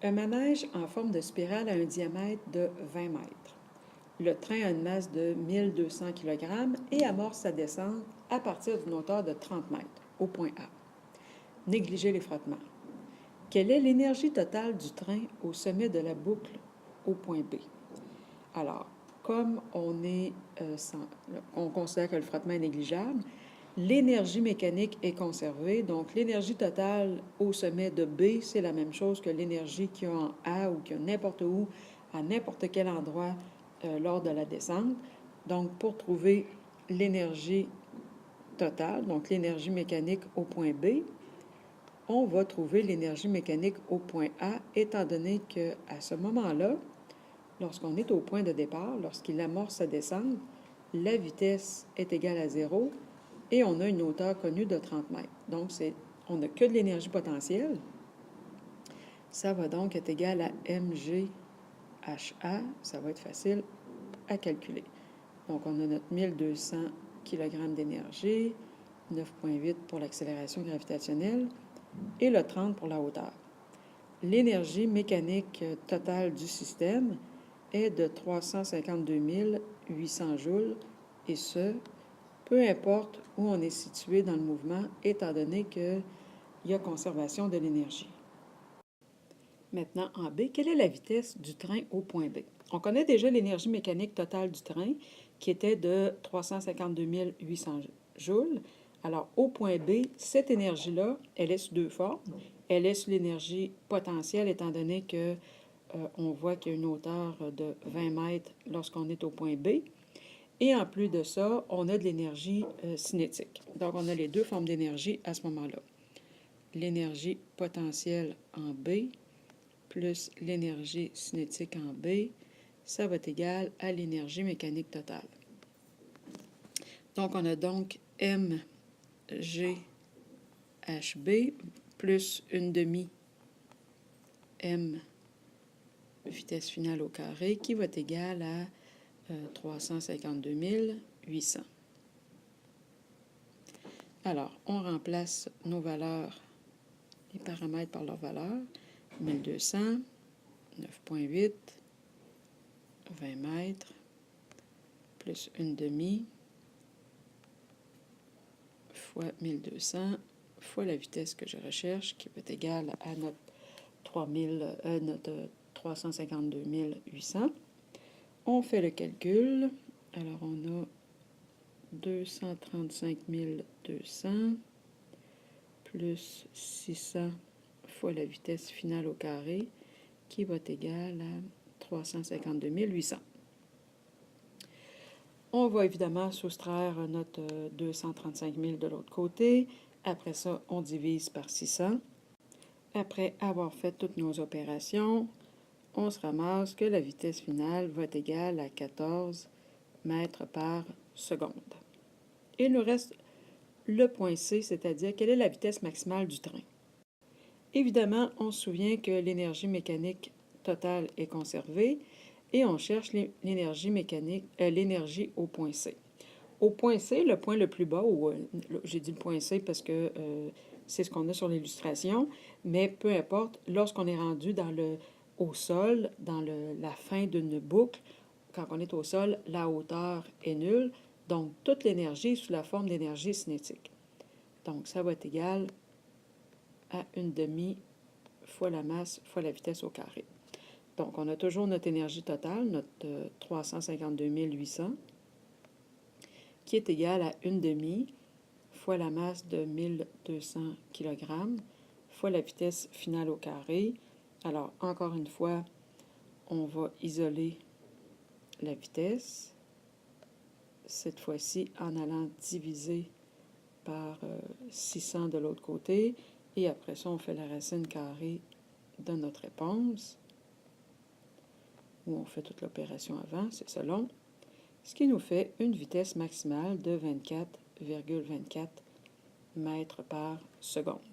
Un manège en forme de spirale a un diamètre de 20 mètres. Le train a une masse de 1200 kg et amorce sa descente à partir d'une hauteur de 30 mètres, au point A. Négligez les frottements. Quelle est l'énergie totale du train au sommet de la boucle au point B? Alors, comme on considère que le frottement est négligeable, l'énergie mécanique est conservée, donc l'énergie totale au sommet de B, c'est la même chose que l'énergie qu'il y a en A ou qu'il y a n'importe où, à n'importe quel endroit lors de la descente. Donc, pour trouver l'énergie totale, donc l'énergie mécanique au point B, on va trouver l'énergie mécanique au point A, étant donné qu'à ce moment-là, lorsqu'on est au point de départ, lorsqu'il amorce sa descente, la vitesse est égale à 0 et on a une hauteur connue de 30 mètres. Donc, on n'a que de l'énergie potentielle. Ça va donc être égal à mgha. Ça va être facile à calculer. Donc, on a notre 1200 kg d'énergie, 9,8 pour l'accélération gravitationnelle et le 30 pour la hauteur. L'énergie mécanique totale du système est de 352 800 joules, et ce, peu importe où on est situé dans le mouvement, étant donné qu'il y a conservation de l'énergie. Maintenant, en B, quelle est la vitesse du train au point B? On connaît déjà l'énergie mécanique totale du train, qui était de 352 800 joules. Alors, au point B, cette énergie-là, elle est sous deux formes. Elle est sous l'énergie potentielle, étant donné que on voit qu'il y a une hauteur de 20 mètres lorsqu'on est au point B. Et en plus de ça, on a de l'énergie cinétique. Donc, on a les deux formes d'énergie à ce moment-là. L'énergie potentielle en B plus l'énergie cinétique en B, ça va être égal à l'énergie mécanique totale. Donc, on a donc mghb plus une demi m vitesse finale au carré qui va être égal à 352 800. Alors, on remplace nos valeurs, les paramètres par leurs valeurs. 1200, 9,8, 20 mètres, plus une demi, fois 1200, fois la vitesse que je recherche, qui va être égale à notre 352 800. On fait le calcul. Alors, on a 235 200 plus 600 fois la vitesse finale au carré, qui va être égale à 352 800. On va évidemment soustraire notre 235 000 de l'autre côté. Après ça, on divise par 600. Après avoir fait toutes nos opérations, on se ramasse que la vitesse finale va être égale à 14 mètres par seconde. Et il nous reste le point C, c'est-à-dire quelle est la vitesse maximale du train. Évidemment, on se souvient que l'énergie mécanique totale est conservée et on cherche l'énergie mécanique, l'énergie au point C. Au point C, le point le plus bas, j'ai dit le point C parce que c'est ce qu'on a sur l'illustration, mais peu importe, lorsqu'on est rendu au sol, dans la fin d'une boucle, quand on est au sol, la hauteur est nulle, donc toute l'énergie est sous la forme d'énergie cinétique. Donc, ça va être égal à une demi fois la masse fois la vitesse au carré. Donc, on a toujours notre énergie totale, notre 352 800, qui est égale à une demi fois la masse de 1200 kg fois la vitesse finale au carré. Alors, encore une fois, on va isoler la vitesse, cette fois-ci en allant diviser par 600 de l'autre côté, et après ça, on fait la racine carrée de notre réponse, où on fait toute l'opération avant, c'est selon, ce qui nous fait une vitesse maximale de 24,24 mètres par seconde.